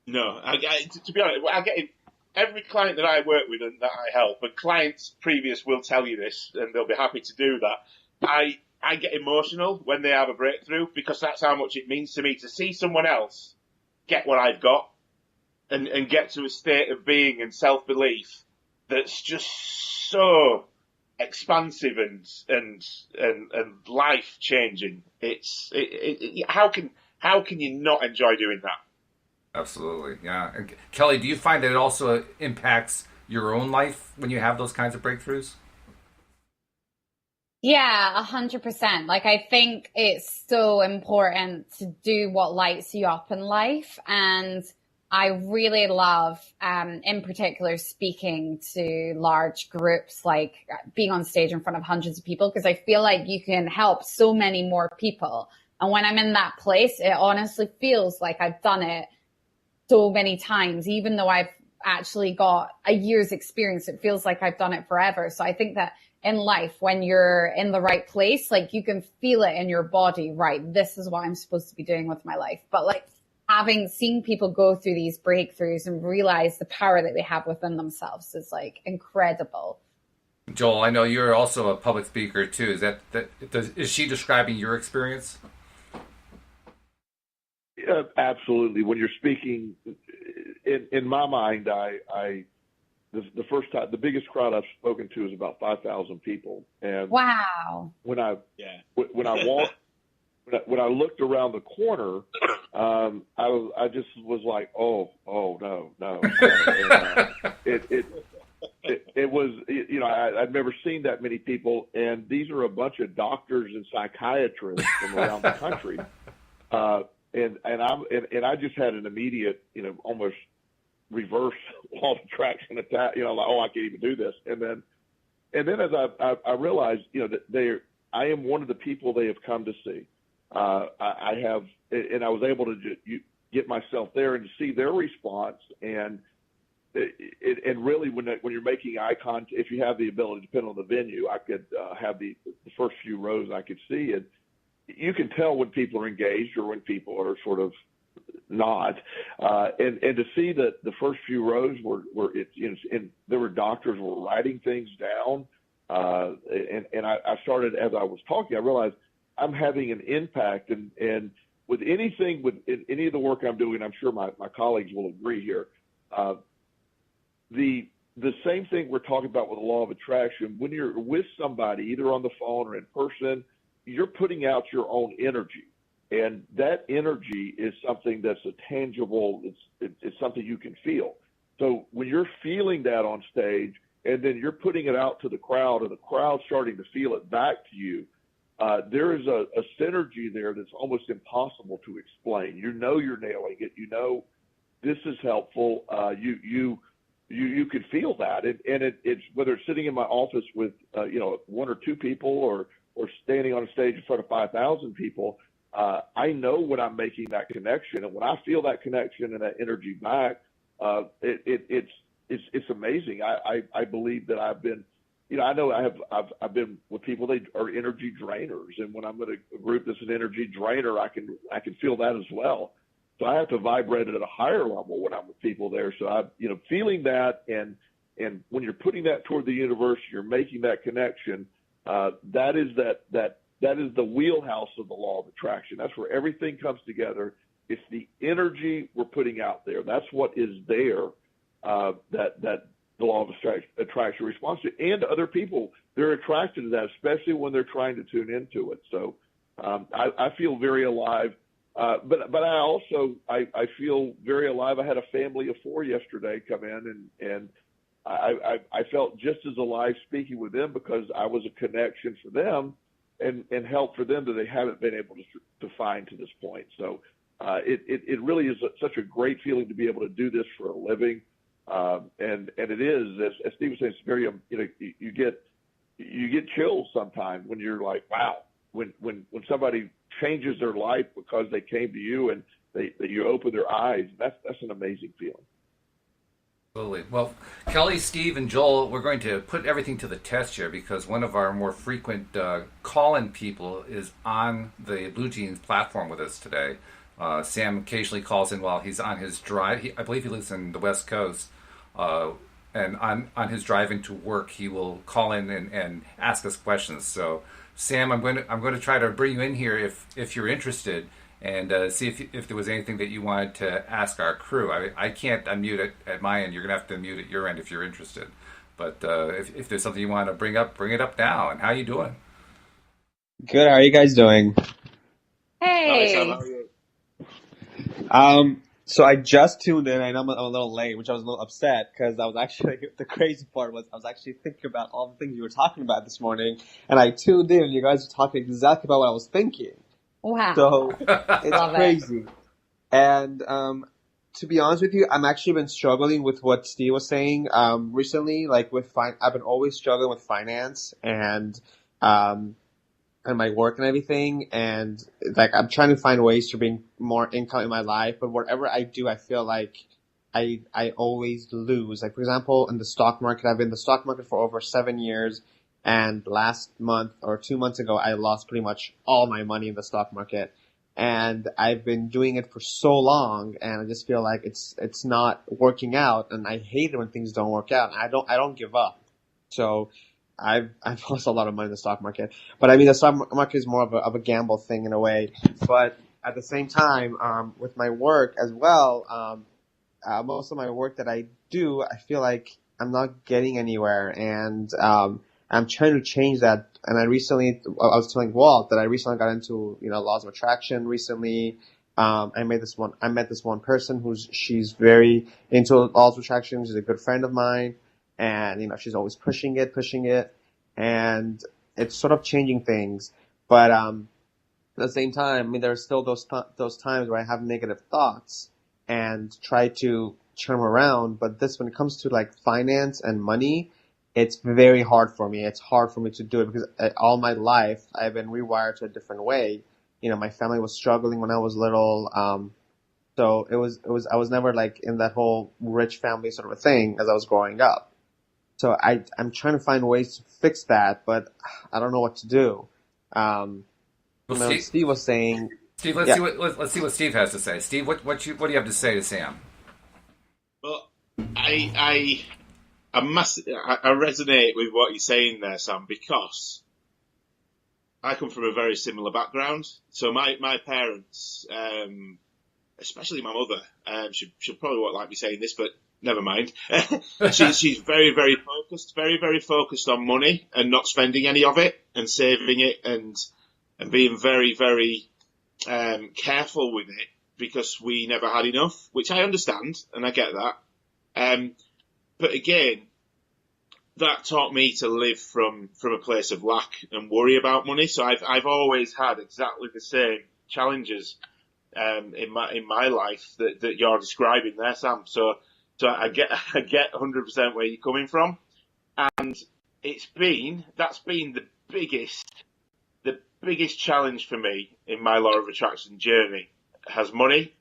No. To be honest, I get every client that I work with and that I help, and clients previous will tell you this, and they'll be happy to do that. I get emotional when they have a breakthrough because that's how much it means to me to see someone else get what I've got and get to a state of being and self-belief that's just so expansive and life changing. How can you not enjoy doing that? Absolutely, yeah. And Kelly, do you find that it also impacts your own life when you have those kinds of breakthroughs? Yeah, 100%. Like, I think it's so important to do what lights you up in life. And I really love, in particular, speaking to large groups, like being on stage in front of hundreds of people, because I feel like you can help so many more people. And when I'm in that place, it honestly feels like I've done it so many times, even though I've actually got a year's experience, it feels like I've done it forever. So I think that in life, when you're in the right place, like you can feel it in your body, right? This is what I'm supposed to be doing with my life. But like seen people go through these breakthroughs and realize the power that they have within themselves is like incredible. Joel, I know you're also a public speaker too. Is she describing your experience? Absolutely. When you're speaking, in my mind, the first time, the biggest crowd I've spoken to is about 5,000 people. And wow. When I looked around the corner, I just was like, oh no. It was, I'd never seen that many people, and these are a bunch of doctors and psychiatrists from around the country. And I just had an immediate, almost reverse law of attraction attack. Like, I can't even do this. And then as I realized, that I am one of the people they have come to see. I was able to get myself there and to see their response. And really, when you're making eye contact, if you have the ability, depending on the venue, I could have the first few rows I could see it. You can tell when people are engaged or when people are sort of not. And to see that the first few rows and there were doctors were writing things down. And I started, as I was talking, I realized I'm having an impact. And with anything, with any of the work I'm doing, I'm sure my colleagues will agree here. The same thing we're talking about with the law of attraction, when you're with somebody, either on the phone or in person, you're putting out your own energy. And that energy is something that's a tangible, it's something you can feel. So when you're feeling that on stage and then you're putting it out to the crowd and the crowd's starting to feel it back to you, there is a synergy there that's almost impossible to explain. You're nailing it. This is helpful. You can feel that. And it's whether it's sitting in my office with, one or two people or standing on a stage in front of 5,000 people, I know when I'm making that connection, and when I feel that connection and that energy back, it's amazing. I believe that I've been, I know I've been with people that are energy drainers, and when I'm with a group that's an energy drainer, I can feel that as well. So I have to vibrate it at a higher level when I'm with people there. So feeling that, and when you're putting that toward the universe, you're making that connection. That is the wheelhouse of the law of attraction. That's where everything comes together. It's the energy we're putting out there. That's what is there, that the law of attraction responds to. And other people, they're attracted to that, especially when they're trying to tune into it. So I feel very alive. But I feel very alive. I had a family of 4 yesterday come in, and I felt just as alive speaking with them because I was a connection for them and help for them that they haven't been able to find to this point. So it really is such a great feeling to be able to do this for a living. And it is, as Steve was saying, it's very, you get chills sometimes when you're like, wow, when somebody changes their life because they came to you and you open their eyes. That's an amazing feeling. Absolutely. Well, Kelly, Steve, and Joel, we're going to put everything to the test here because one of our more frequent call-in people is on the Blue Jeans platform with us today. Sam occasionally calls in while he's on his drive. I believe he lives in the West Coast. And on his drive into work, he will call in and ask us questions. So, Sam, I'm going to try to bring you in here if you're interested, and see if there was anything that you wanted to ask our crew. I can't unmute it at my end. You're going to have to mute at your end if you're interested. But if there's something you want to bring it up now. And how you doing? Good. How are you guys doing? Hey. Sam, how are you? So I just tuned in. I know I'm a little late, which I was a little upset because I was actually, the crazy part was I was actually thinking about all the things you were talking about this morning, and I tuned in and you guys were talking exactly about what I was thinking. Wow. So it's Love crazy. And to be honest with you, I'm actually been struggling with what Steve was saying recently. Like I've been always struggling with finance and my work and everything, and like I'm trying to find ways to bring more income in my life, but whatever I do, I feel like I always lose. Like, for example, in the stock market, I've been in the stock market for over 7 years, and last month or 2 months ago, I lost pretty much all my money in the stock market. And I've been doing it for so long, and I just feel like it's not working out, and I hate it when things don't work out. I don't give up. So I've lost a lot of money in the stock market, but I mean the stock market is more of a gamble thing in a way. But at the same time, with my work as well, most of my work that I do, I feel like I'm not getting anywhere, and I'm trying to change that. And I was telling Walt that I recently got into laws of attraction recently. I met this one person she's very into laws of attraction. She's a good friend of mine. And, she's always pushing it, and it's sort of changing things. But at the same time, I mean, there are still those times where I have negative thoughts and try to turn them around. But when it comes to like finance and money, it's very hard for me. It's hard for me to do it because all my life I've been rewired to a different way. My family was struggling when I was little. So I was never like in that whole rich family sort of a thing as I was growing up. So I'm trying to find ways to fix that, but I don't know what to do. Steve was saying. Steve, let's see what Steve has to say. Steve, what do you have to say to Sam? Well, I resonate with what you're saying there, Sam, because I come from a very similar background. So my parents, especially my mother, she'll probably won't like me saying this, but never mind. She's very, very focused on money and not spending any of it and saving it and being very, very careful with it because we never had enough, which I understand and I get that. But again, that taught me to live from a place of lack and worry about money. So I've always had exactly the same challenges in my life that you're describing there, Sam. So I get 100% where you're coming from, and that's been the biggest challenge for me in my law of attraction journey has money.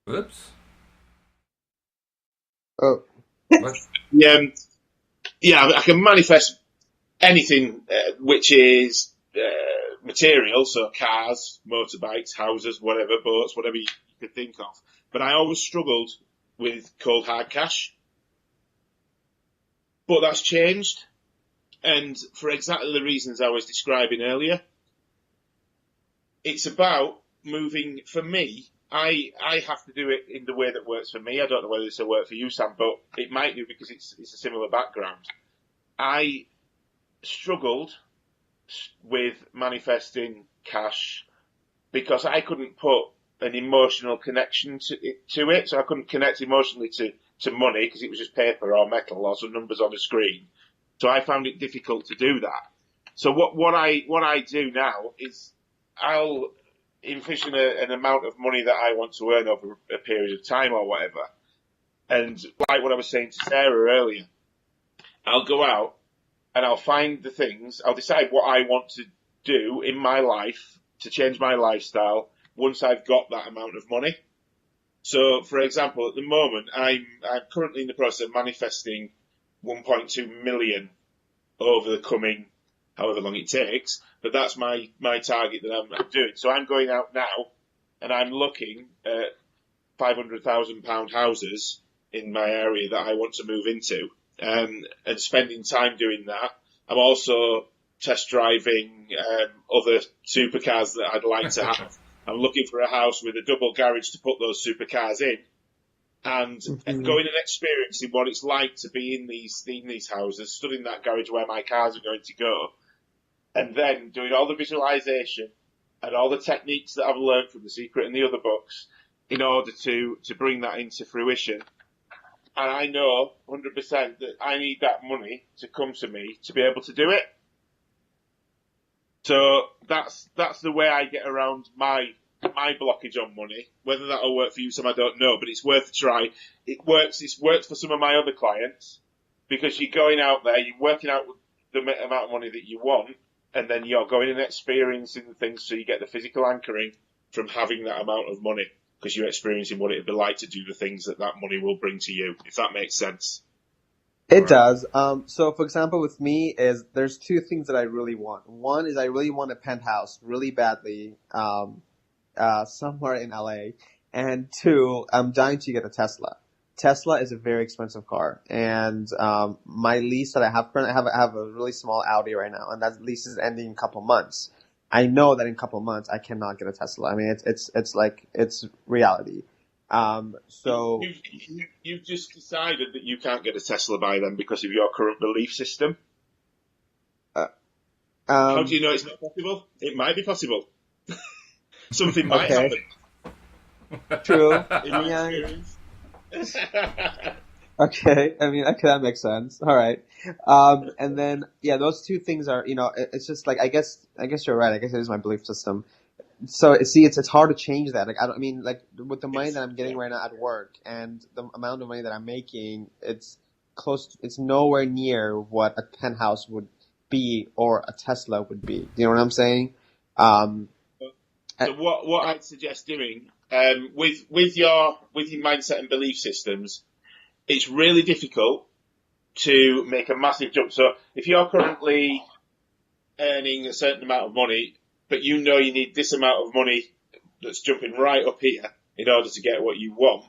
Oops. Oh. Yeah, I can manifest anything which is material, so cars, motorbikes, houses, whatever, boats, whatever you could think of. But I always struggled with cold hard cash. But that's changed. And for exactly the reasons I was describing earlier, it's about moving. For me, I have to do it in the way that works for me. I don't know whether this will work for you, Sam, but it might do because it's a similar background. I struggled with manifesting cash because I couldn't put an emotional connection to it. So I couldn't connect emotionally to money because it was just paper or metal or some numbers on a screen. So I found it difficult to do that. So what I do now is I'll envision an amount of money that I want to earn over a period of time or whatever. And like what I was saying to Sarah earlier, I'll go out and I'll find the things, I'll decide what I want to do in my life to change my lifestyle once I've got that amount of money. So, for example, at the moment, I'm currently in the process of manifesting 1.2 million over the coming however long it takes, but that's my target that I'm doing. So I'm going out now and I'm looking at £500,000 houses in my area that I want to move into, and spending time doing that. I'm also test driving other supercars that I'd like to have. I'm looking for a house with a double garage to put those supercars in, and going and experiencing what it's like to be in these houses, studying that garage where my cars are going to go, and then doing all the visualization and all the techniques that I've learned from The Secret and the other books in order to bring that into fruition. And I know 100% that I need that money to come to me to be able to do it. So that's the way I get around my blockage on money. Whether that'll work for you, some I don't know, but it's worth a try. It works. It's worked for some of my other clients because you're going out there, you're working out the amount of money that you want, and then you're going and experiencing the things so you get the physical anchoring from having that amount of money because you're experiencing what it'd be like to do the things that money will bring to you, if that makes sense. It does. So, for example, with me, there's two things that I really want. One is I really want a penthouse really badly somewhere in LA. And two, I'm dying to get a Tesla. Tesla is a very expensive car. And my lease that I have currently, I have a really small Audi right now, and that lease is ending in a couple months. I know that in a couple months I cannot get a Tesla. I mean, it's reality. So you've just decided that you can't get a Tesla by then because of your current belief system. How do you know it's not possible? It might be possible. Something might happen. True. In my experience. Okay. I mean, okay, that makes sense. All right. And then, yeah, those two things are, it's just like, I guess you're right. I guess it is my belief system. So see, it's hard to change that. Like, with the money that I'm getting right now at work and the amount of money that I'm making, it's nowhere near what a penthouse would be or a Tesla would be. You know what I'm saying? So what I'd suggest doing, with your mindset and belief systems, it's really difficult to make a massive jump. So if you're currently earning a certain amount of money, but you know you need this amount of money that's jumping right up here in order to get what you want,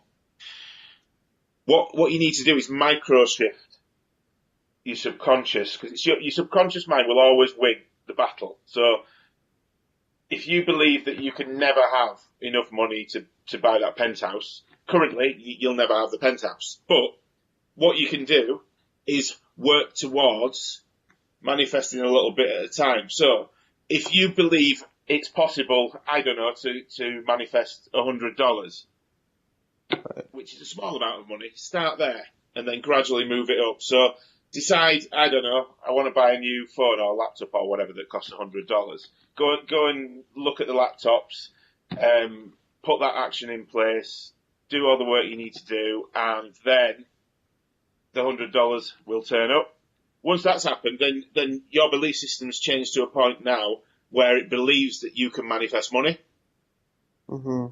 what you need to do is micro shift your subconscious, because your subconscious mind will always win the battle. So if you believe that you can never have enough money to buy that penthouse, currently you'll never have the penthouse. But what you can do is work towards manifesting a little bit at a time. So if you believe it's possible, I don't know, to manifest $100, which is a small amount of money, start there and then gradually move it up. So decide, I don't know, I want to buy a new phone or laptop or whatever that costs $100. Go and look at the laptops, put that action in place, do all the work you need to do, and then the $100 will turn up. Once that's happened, then your belief system's changed to a point now where it believes that you can manifest money. Mm-hmm.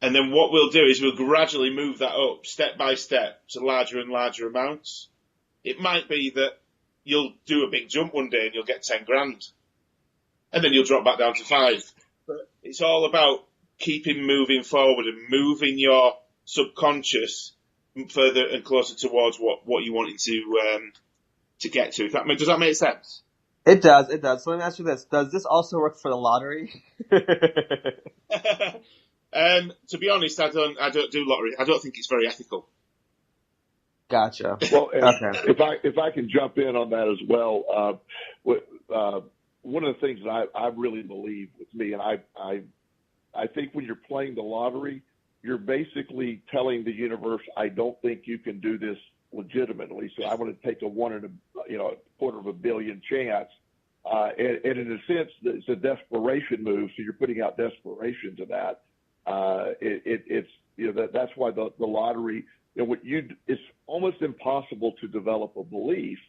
And then what we'll do is we'll gradually move that up step by step to larger and larger amounts. It might be that you'll do a big jump one day and you'll get 10 grand. And then you'll drop back down to 5. But it's all about keeping moving forward and moving your subconscious further and closer towards what you wanted to get to. Does that make sense? It does. So let me ask you this. Does this also work for the lottery? To be honest, I don't do lottery. I don't think it's very ethical. Gotcha. Well, and Okay. if I can jump in on that as well, one of the things that I really believe with me, and I think when you're playing the lottery, you're basically telling the universe, I don't think you can do this legitimately, so I'm going to take a quarter of a billion chance. And in a sense, it's a desperation move, so you're putting out desperation to that. It's that's why the lottery. It's almost impossible to develop a belief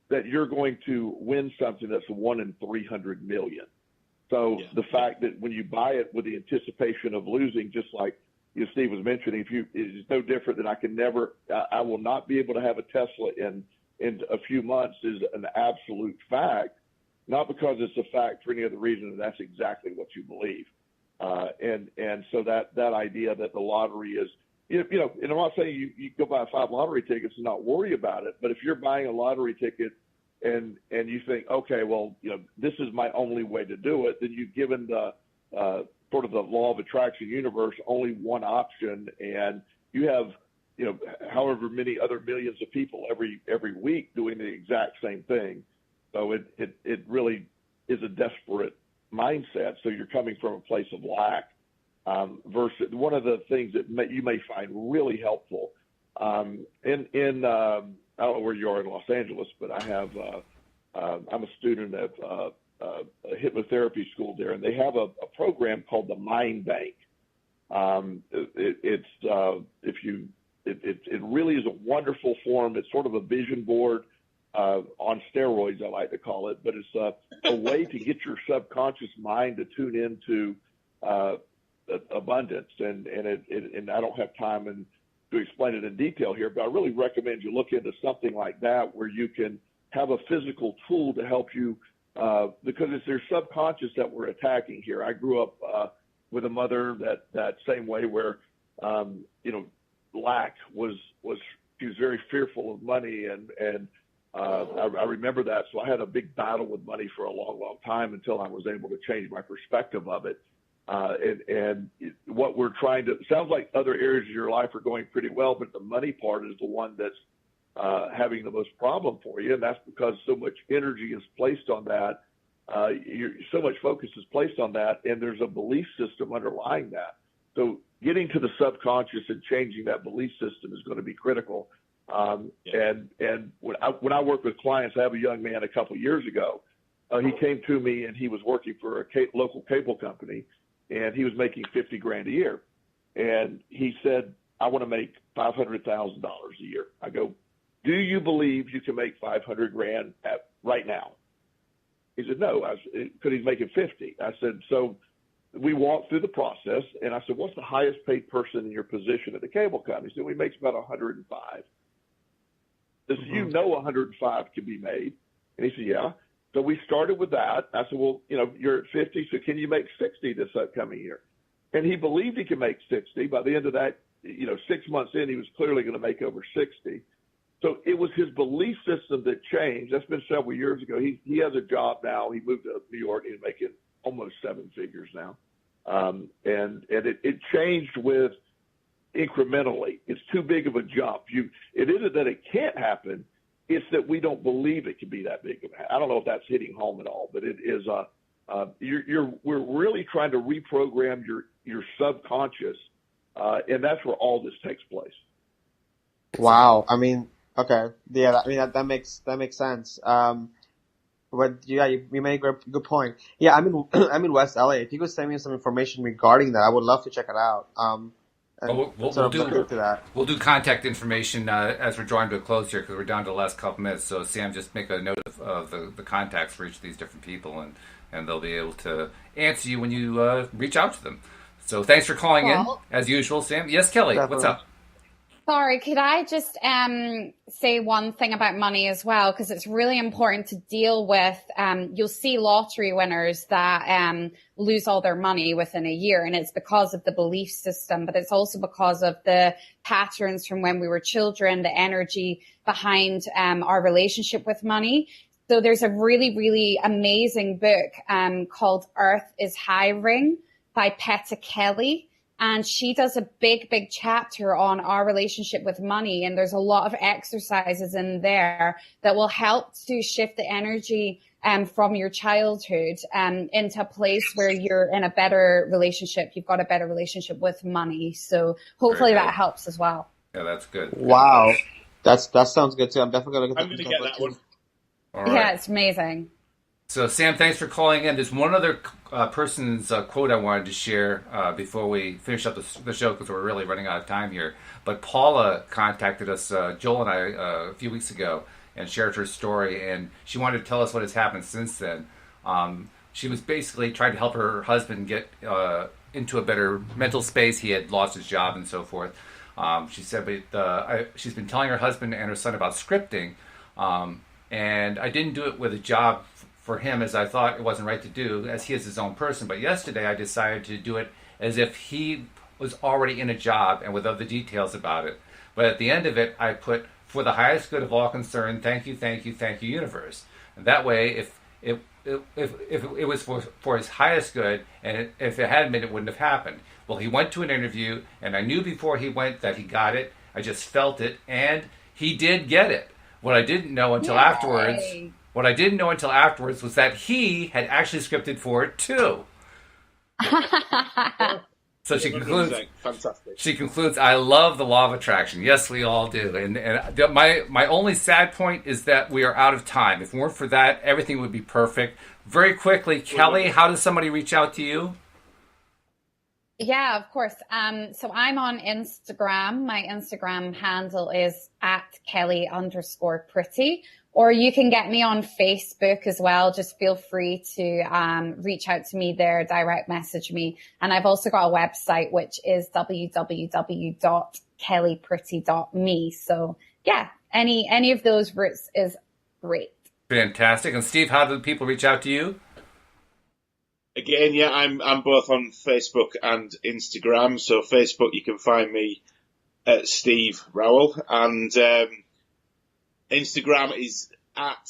that you're going to win something that's 1 in 300 million. So the fact that when you buy it with the anticipation of losing, just like Steve was mentioning, it's no different than I will not be able to have a Tesla in a few months is an absolute fact, not because it's a fact for any other reason. That's exactly what you believe. And so that idea that the lottery is, and I'm not saying you go buy 5 lottery tickets and not worry about it, but if you're buying a lottery ticket and you think, okay, well, this is my only way to do it, then you've given the sort of the law of attraction universe only one option, and you have however many other millions of people every week doing the exact same thing. So it really is a desperate mindset. So you're coming from a place of lack. Versus one of the things that you may find really helpful in I don't know where you are in Los Angeles, but I have I'm a student of a hypnotherapy school there, and they have a program called the Mind Bank. It really is a wonderful form. It's sort of a vision board on steroids, I like to call it, but it's a way to get your subconscious mind to tune into abundance, and I don't have time to explain it in detail here, but I really recommend you look into something like that where you can have a physical tool to help you, because it's their subconscious that we're attacking here. I grew up with a mother that same way, where lack was she was very fearful of money, and I remember that. So I had a big battle with money for a long time until I was able to change my perspective of it. And what we're trying to, sounds like other areas of your life are going pretty well, but the money part is the one that's having the most problem for you. And that's because so much energy is placed on that. So much focus is placed on that, and there's a belief system underlying that. So getting to the subconscious and changing that belief system is going to be critical. And when I work with clients, I have a young man a couple of years ago. He came to me, and he was working for a local cable company, and he was making $50,000 a year. And he said, I want to make $500,000 a year. I go, do you believe you can make $500,000 right now? He said, no, because he's making 50. I said, so we walked through the process, and I said, what's the highest paid person in your position at the cable company? He said, well, he makes about 105. I said, you know 105 can be made. And he said, yeah. So we started with that. I said, well, you're at 50, so can you make 60 this upcoming year? And he believed he could make 60. By the end of that, 6 months in, he was clearly going to make over 60. So it was his belief system that changed. That's been several years ago. He has a job now. He moved to New York. He's making almost 7 figures now. And it changed with incrementally. It's too big of a jump. It isn't that it can't happen. It's that we don't believe it can be that big of a. I don't know if that's hitting home at all, but it is. We're really trying to reprogram your subconscious, and that's where all this takes place. Wow. I mean, okay. Yeah. I mean, that makes sense. But yeah, you made a good point. Yeah, I'm in West LA. If you could send me some information regarding that, I would love to check it out. We'll do contact information as we're drawing to a close here, because we're down to the last couple minutes. So Sam, just make a note of the contacts for each of these different people, and they'll be able to answer you when you reach out to them. So thanks for calling in, as usual, Sam. Yes, Kelly, definitely. What's up? Sorry, could I just say one thing about money as well? Because it's really important to deal with, you'll see lottery winners that lose all their money within a year, and it's because of the belief system, but it's also because of the patterns from when we were children, the energy behind our relationship with money. So there's a really, really amazing book called Earth is Hiring by Peta Kelly. And she does a big, big chapter on our relationship with money. And there's a lot of exercises in there that will help to shift the energy from your childhood into a place where you're in a better relationship. You've got a better relationship with money. So hopefully that helps as well. Yeah, that's good. Wow. That sounds good too. I'm definitely I'm going to get that one. All right. Yeah, it's amazing. So, Sam, thanks for calling in. There's one other person's quote I wanted to share before we finish up the show, because we're really running out of time here. But Paula contacted us, Joel and I, a few weeks ago, and shared her story, and she wanted to tell us what has happened since then. She was basically trying to help her husband get into a better mental space. He had lost his job and so forth. She said, but she's been telling her husband and her son about scripting, and I didn't do it with a job for him, as I thought it wasn't right to do, as he is his own person. But yesterday I decided to do it as if he was already in a job and with other details about it. But at the end of it, I put, for the highest good of all concerned, thank you, universe. And that way, if it was for his highest good, and if it hadn't been, it wouldn't have happened. Well, he went to an interview, and I knew before he went that he got it. I just felt it, and he did get it. What I didn't know until afterwards was that he had actually scripted for it too. So she concludes. Fantastic. She concludes, I love the law of attraction. Yes, we all do. And my only sad point is that we are out of time. If it weren't for that, everything would be perfect. Very quickly, Kelly, how does somebody reach out to you? Yeah, of course. So I'm on Instagram. My Instagram handle is @Kelly_pretty. Or you can get me on Facebook as well. Just feel free to reach out to me there, direct message me. And I've also got a website, which is www.kellypretty.me. So yeah, any of those routes is great. Fantastic. And Steve, how do people reach out to you? Again, yeah, I'm both on Facebook and Instagram. So Facebook, you can find me at Steve Rowell, and Instagram is at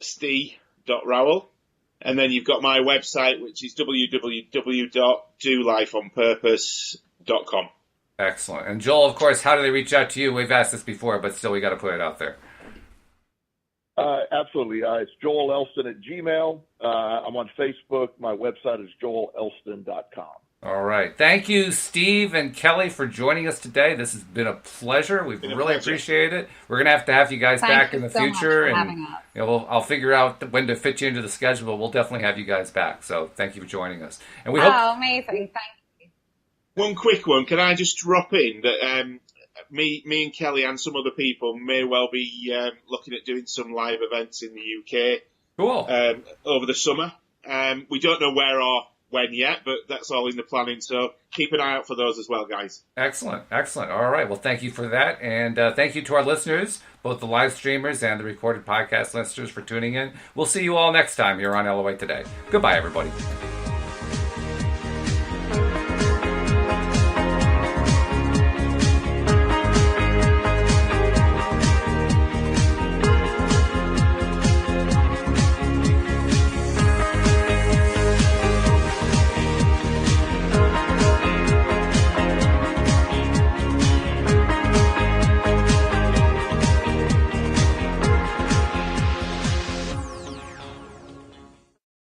steve.rowell. And then you've got my website, which is www.dolifeonpurpose.com. Excellent. And Joel, of course, how do they reach out to you? We've asked this before, but still we got to put it out there. Absolutely. It's Joel Elston at Gmail. I'm on Facebook. My website is joelelston.com. All right. Thank you, Steve and Kelly, for joining us today. This has been a pleasure. We've really appreciated it. We're going to have you guys back in the future. And I'll figure out when to fit you into the schedule, but we'll definitely have you guys back. So thank you for joining us. And we hope. Amazing. Thank you. One quick one. Can I just drop in that me and Kelly and some other people may well be looking at doing some live events in the UK. Cool. Over the summer. We don't know where or when yet, but that's all in the planning. So keep an eye out for those as well, guys. Excellent. All right. Well, thank you for that. And thank you to our listeners, both the live streamers and the recorded podcast listeners, for tuning in. We'll see you all next time here on LOA Today. Goodbye, everybody.